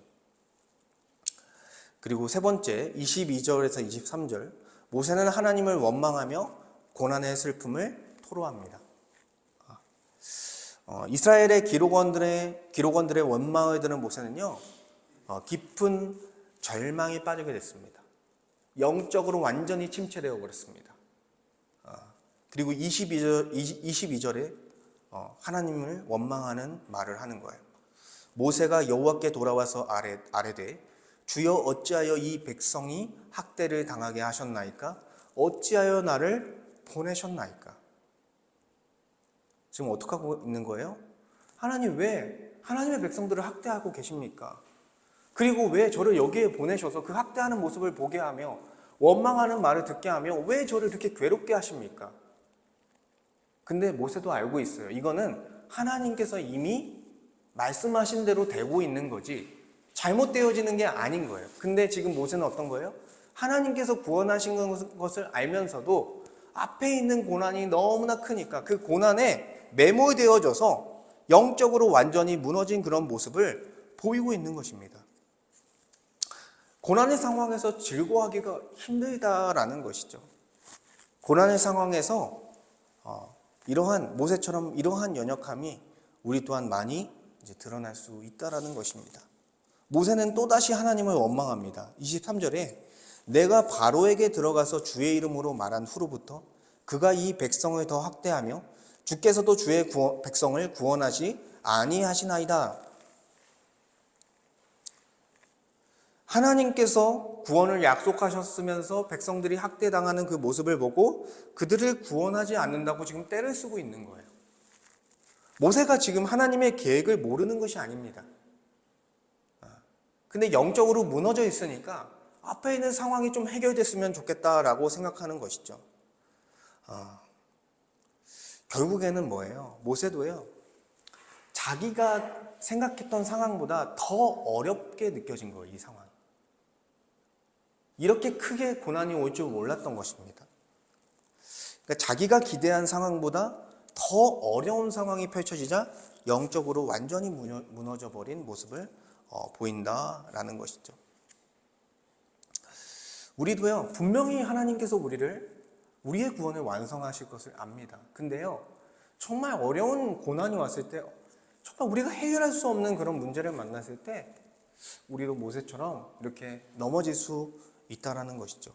그리고 세 번째 22절에서 23절, 모세는 하나님을 원망하며 고난의 슬픔을 토로합니다. 이스라엘의 기록원들의 원망을 들은 모세는요, 깊은 절망에 빠지게 됐습니다. 영적으로 완전히 침체되어 버렸습니다. 그리고 22절에 하나님을 원망하는 말을 하는 거예요. 모세가 여호와께 돌아와서 아뢰되 주여 어찌하여 이 백성이 학대를 당하게 하셨나이까? 어찌하여 나를 보내셨나이까? 지금 어떻게 하고 있는 거예요? 하나님, 왜 하나님의 백성들을 학대하고 계십니까? 그리고 왜 저를 여기에 보내셔서 그 학대하는 모습을 보게 하며 원망하는 말을 듣게 하며 왜 저를 이렇게 괴롭게 하십니까? 근데 모세도 알고 있어요. 이거는 하나님께서 이미 말씀하신 대로 되고 있는 거지 잘못되어지는 게 아닌 거예요. 근데 지금 모세는 어떤 거예요? 하나님께서 구원하신 것을 알면서도 앞에 있는 고난이 너무나 크니까 그 고난에 매몰되어져서 영적으로 완전히 무너진 그런 모습을 보이고 있는 것입니다. 고난의 상황에서 즐거워하기가 힘들다라는 것이죠. 고난의 상황에서 이러한 모세처럼 이러한 연약함이 우리 또한 많이 이제 드러날 수 있다라는 것입니다. 모세는 또다시 하나님을 원망합니다. 23절에 내가 바로에게 들어가서 주의 이름으로 말한 후로부터 그가 이 백성을 더 학대하며 주께서도 주의 백성을 구원하지 아니하시나이다. 하나님께서 구원을 약속하셨으면서 백성들이 학대당하는 그 모습을 보고 그들을 구원하지 않는다고 지금 떼를 쓰고 있는 거예요. 모세가 지금 하나님의 계획을 모르는 것이 아닙니다. 근데 영적으로 무너져 있으니까 앞에 있는 상황이 좀 해결됐으면 좋겠다라고 생각하는 것이죠. 결국에는 뭐예요? 모세도요, 자기가 생각했던 상황보다 더 어렵게 느껴진 거예요, 이 상황이. 이렇게 크게 고난이 올 줄 몰랐던 것입니다. 그러니까 자기가 기대한 상황보다 더 어려운 상황이 펼쳐지자 영적으로 완전히 무너져 버린 모습을 보인다라는 것이죠. 우리도요, 분명히 하나님께서 우리의 구원을 완성하실 것을 압니다. 근데요, 정말 어려운 고난이 왔을 때, 정말 우리가 해결할 수 없는 그런 문제를 만났을 때 우리도 모세처럼 이렇게 넘어질 수 있다라는 것이죠.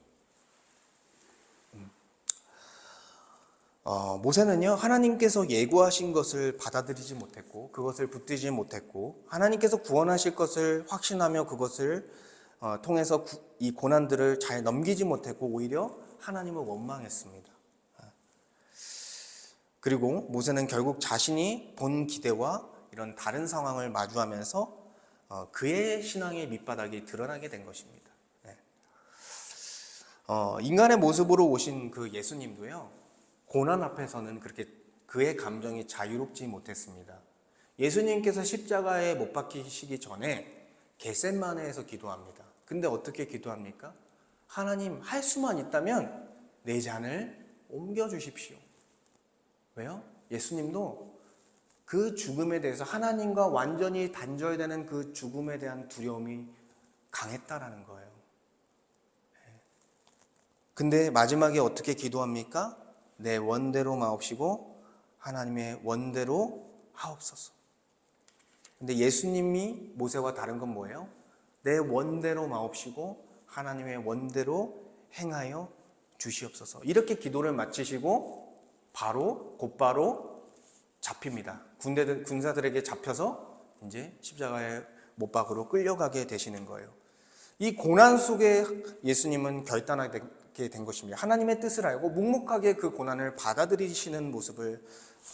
모세는요, 하나님께서 예고하신 것을 받아들이지 못했고 그것을 붙들지 못했고 하나님께서 구원하실 것을 확신하며 그것을 통해서 이 고난들을 잘 넘기지 못했고 오히려 하나님을 원망했습니다. 그리고 모세는 결국 자신이 본 기대와 이런 다른 상황을 마주하면서 그의 신앙의 밑바닥이 드러나게 된 것입니다. 인간의 모습으로 오신 그 예수님도요, 고난 앞에서는 그렇게 그의 감정이 자유롭지 못했습니다. 예수님께서 십자가에 못 박히시기 전에 겟세마네에서 기도합니다. 근데 어떻게 기도합니까? 하나님, 할 수만 있다면 내 잔을 옮겨주십시오. 왜요? 예수님도 그 죽음에 대해서 하나님과 완전히 단절되는 그 죽음에 대한 두려움이 강했다라는 거예요. 근데 마지막에 어떻게 기도합니까? 내 원대로 마옵시고 하나님의 원대로 하옵소서. 근데 예수님이 모세와 다른 건 뭐예요? 내 원대로 마옵시고 하나님의 원대로 행하여 주시옵소서. 이렇게 기도를 마치시고 곧바로 잡힙니다. 군사들에게 잡혀서 이제 십자가의 못박으로 끌려가게 되시는 거예요. 이 고난 속에 예수님은 결단하게 된 것입니다. 하나님의 뜻을 알고 묵묵하게 그 고난을 받아들이시는 모습을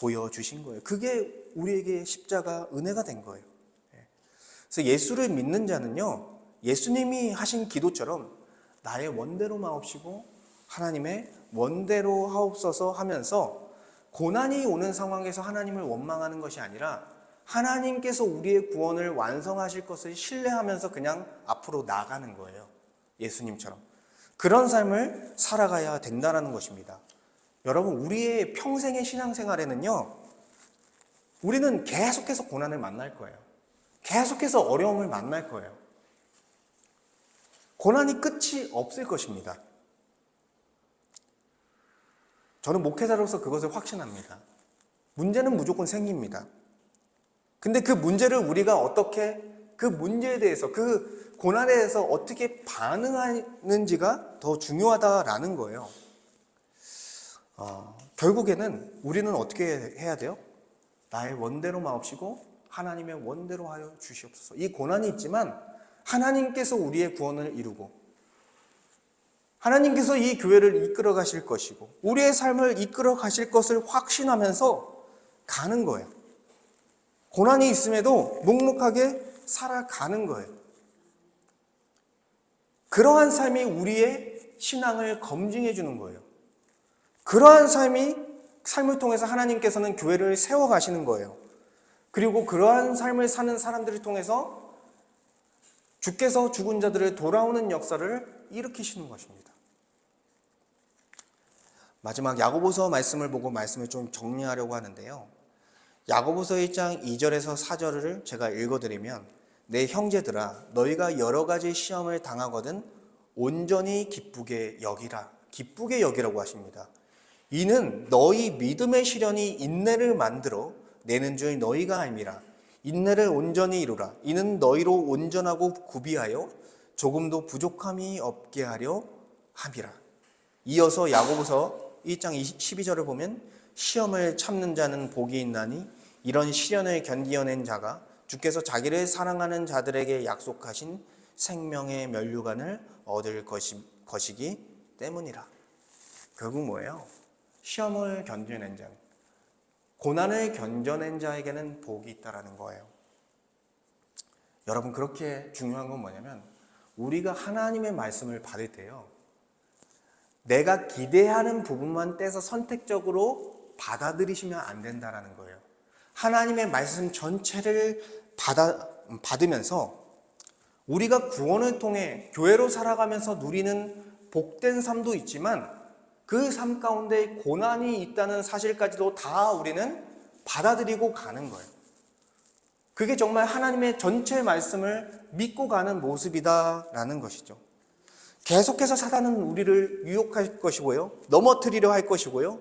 보여주신 거예요. 그게 우리에게 십자가 은혜가 된 거예요. 그래서 예수를 믿는 자는요, 예수님이 하신 기도처럼 나의 원대로 마옵시고 하나님의 원대로 하옵소서 하면서 고난이 오는 상황에서 하나님을 원망하는 것이 아니라 하나님께서 우리의 구원을 완성하실 것을 신뢰하면서 그냥 앞으로 나가는 거예요. 예수님처럼. 그런 삶을 살아가야 된다는 것입니다. 여러분, 우리의 평생의 신앙생활에는요, 우리는 계속해서 고난을 만날 거예요. 계속해서 어려움을 만날 거예요. 고난이 끝이 없을 것입니다. 저는 목회자로서 그것을 확신합니다. 문제는 무조건 생깁니다. 근데 그 문제를 우리가 어떻게, 그 문제에 대해서, 그 고난에 대해서 어떻게 반응하는지가 더 중요하다라는 거예요. 결국에는 우리는 어떻게 해야 돼요? 나의 원대로 마옵시고 하나님의 원대로 하여 주시옵소서. 이 고난이 있지만 하나님께서 우리의 구원을 이루고 하나님께서 이 교회를 이끌어 가실 것이고 우리의 삶을 이끌어 가실 것을 확신하면서 가는 거예요. 고난이 있음에도 묵묵하게 살아가는 거예요. 그러한 삶이 우리의 신앙을 검증해 주는 거예요. 그러한 삶을 통해서 하나님께서는 교회를 세워가시는 거예요. 그리고 그러한 삶을 사는 사람들을 통해서 주께서 죽은 자들을 돌아오는 역사를 일으키시는 것입니다. 마지막 야고보서 말씀을 보고 말씀을 좀 정리하려고 하는데요. 야고보서 1장 2절에서 4절을 제가 읽어드리면 내 형제들아 너희가 여러 가지 시험을 당하거든 온전히 기쁘게 여기라. 기쁘게 여기라고 하십니다. 이는 너희 믿음의 시련이 인내를 만들어 내는 줄 너희가 알미라. 인내를 온전히 이루라. 이는 너희로 온전하고 구비하여 조금도 부족함이 없게 하려 함이라. 이어서 야고보서 1장 12절을 보면 시험을 참는 자는 복이 있나니 이런 시련을 견디어낸 자가 주께서 자기를 사랑하는 자들에게 약속하신 생명의 면류관을 얻을 것이기 때문이라. 결국 뭐예요? 시험을 견뎌낸 자, 고난을 견뎌낸 자에게는 복이 있다라는 거예요. 여러분, 그렇게 중요한 건 뭐냐면 우리가 하나님의 말씀을 받을 때요, 내가 기대하는 부분만 떼서 선택적으로 받아들이시면 안 된다라는 거예요. 하나님의 말씀 전체를 받으면서 우리가 구원을 통해 교회로 살아가면서 누리는 복된 삶도 있지만 그 삶 가운데 고난이 있다는 사실까지도 다 우리는 받아들이고 가는 거예요. 그게 정말 하나님의 전체 말씀을 믿고 가는 모습이다라는 것이죠. 계속해서 사단은 우리를 유혹할 것이고요, 넘어뜨리려 할 것이고요,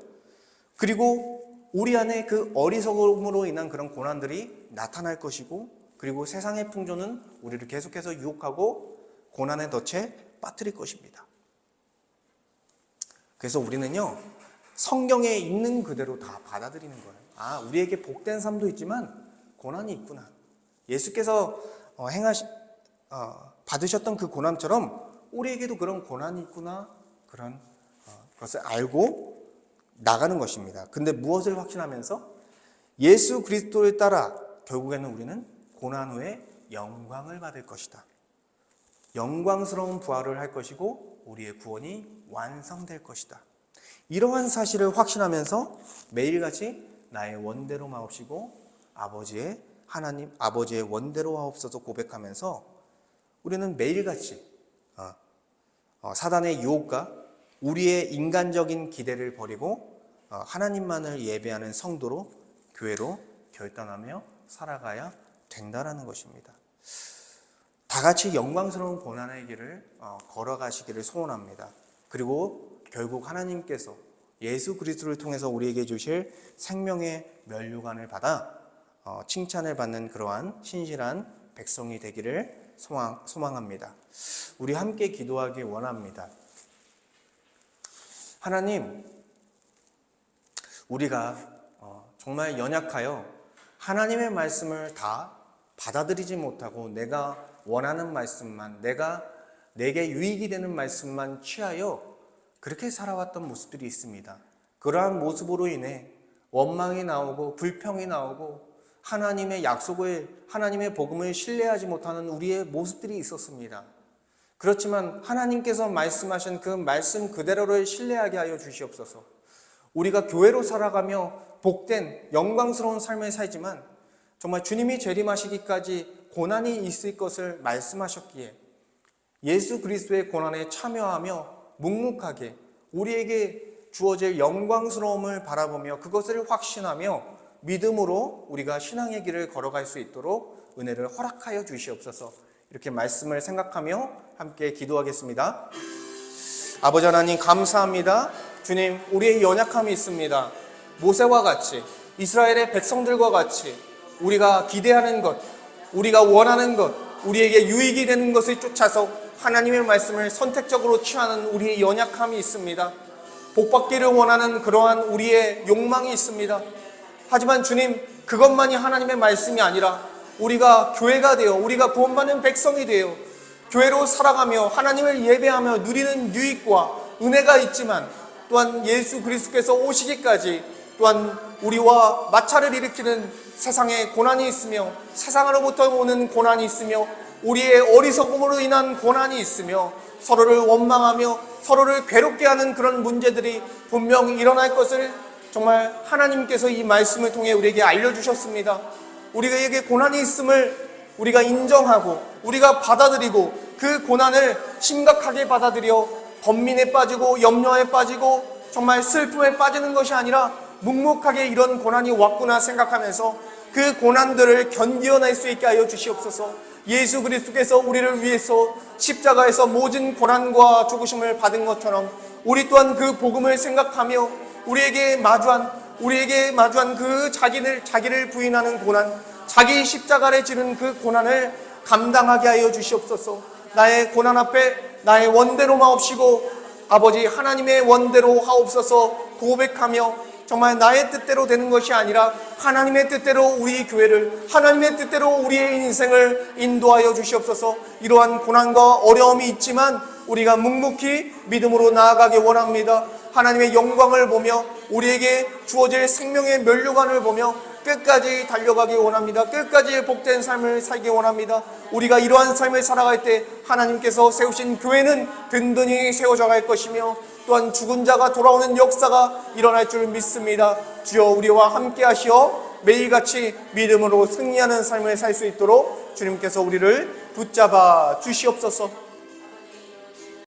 그리고 우리 안에 그 어리석음으로 인한 그런 고난들이 나타날 것이고, 그리고 세상의 풍조는 우리를 계속해서 유혹하고 고난의 덫에 빠뜨릴 것입니다. 그래서 우리는요, 성경에 있는 그대로 다 받아들이는 거예요. 우리에게 복된 삶도 있지만 고난이 있구나. 예수께서 받으셨던 그 고난처럼 우리에게도 그런 고난이 있구나. 그런 것을 알고 나가는 것입니다. 근데 무엇을 확신하면서? 예수 그리스도를 따라 결국에는 우리는 고난 후에 영광을 받을 것이다. 영광스러운 부활을 할 것이고 우리의 구원이 완성될 것이다. 이러한 사실을 확신하면서 매일같이 나의 원대로 마옵시고 아버지의 원대로 하옵소서 고백하면서 우리는 매일같이 사단의 유혹과 우리의 인간적인 기대를 버리고 하나님만을 예배하는 성도로, 교회로 결단하며 살아가야 된다라는 것입니다. 다 같이 영광스러운 고난의 길을 걸어가시기를 소원합니다. 그리고 결국 하나님께서 예수 그리스도를 통해서 우리에게 주실 생명의 면류관을 받아 칭찬을 받는 그러한 신실한 백성이 되기를 소망합니다. 우리 함께 기도하기 원합니다. 하나님, 우리가 정말 연약하여 하나님의 말씀을 다 받아들이지 못하고 내가 원하는 말씀만, 내게 유익이 되는 말씀만 취하여 그렇게 살아왔던 모습들이 있습니다. 그러한 모습으로 인해 원망이 나오고 불평이 나오고 하나님의 약속을, 하나님의 복음을 신뢰하지 못하는 우리의 모습들이 있었습니다. 그렇지만 하나님께서 말씀하신 그 말씀 그대로를 신뢰하게 하여 주시옵소서. 우리가 교회로 살아가며 복된 영광스러운 삶을 살지만 정말 주님이 재림하시기까지 고난이 있을 것을 말씀하셨기에 예수 그리스도의 고난에 참여하며 묵묵하게 우리에게 주어질 영광스러움을 바라보며 그것을 확신하며 믿음으로 우리가 신앙의 길을 걸어갈 수 있도록 은혜를 허락하여 주시옵소서. 이렇게 말씀을 생각하며 함께 기도하겠습니다. 아버지 하나님 감사합니다. 주님, 우리의 연약함이 있습니다. 모세와 같이, 이스라엘의 백성들과 같이 우리가 기대하는 것, 우리가 원하는 것, 우리에게 유익이 되는 것을 쫓아서 하나님의 말씀을 선택적으로 취하는 우리의 연약함이 있습니다. 복받기를 원하는 그러한 우리의 욕망이 있습니다. 하지만 주님, 그것만이 하나님의 말씀이 아니라 우리가 교회가 되어, 우리가 구원받는 백성이 되어 교회로 살아가며 하나님을 예배하며 누리는 유익과 은혜가 있지만, 또한 예수 그리스도께서 오시기까지 또한 우리와 마찰을 일으키는 세상에 고난이 있으며, 세상으로부터 오는 고난이 있으며, 우리의 어리석음으로 인한 고난이 있으며, 서로를 원망하며 서로를 괴롭게 하는 그런 문제들이 분명 일어날 것을 정말 하나님께서 이 말씀을 통해 우리에게 알려주셨습니다. 우리에게 고난이 있음을 우리가 인정하고 우리가 받아들이고 그 고난을 심각하게 받아들여 번민에 빠지고 염려에 빠지고 정말 슬픔에 빠지는 것이 아니라 묵묵하게 이런 고난이 왔구나 생각하면서 그 고난들을 견뎌낼 수 있게 하여 주시옵소서. 예수 그리스도께서 우리를 위해서 십자가에서 모든 고난과 죽으심을 받은 것처럼 우리 또한 그 복음을 생각하며 우리에게 마주한 그 자기를 부인하는 고난, 자기 십자가를 지는 그 고난을 감당하게 하여 주시옵소서. 나의 고난 앞에 나의 원대로 마옵시고 아버지 하나님의 원대로 하옵소서 고백하며 정말 나의 뜻대로 되는 것이 아니라 하나님의 뜻대로 우리 교회를, 하나님의 뜻대로 우리의 인생을 인도하여 주시옵소서. 이러한 고난과 어려움이 있지만 우리가 묵묵히 믿음으로 나아가기 원합니다. 하나님의 영광을 보며 우리에게 주어질 생명의 면류관을 보며 끝까지 달려가기 원합니다. 끝까지 복된 삶을 살기 원합니다. 우리가 이러한 삶을 살아갈 때 하나님께서 세우신 교회는 든든히 세워져 갈 것이며 또한 죽은 자가 돌아오는 역사가 일어날 줄 믿습니다. 주여 우리와 함께 하시어 매일같이 믿음으로 승리하는 삶을 살 수 있도록 주님께서 우리를 붙잡아 주시옵소서.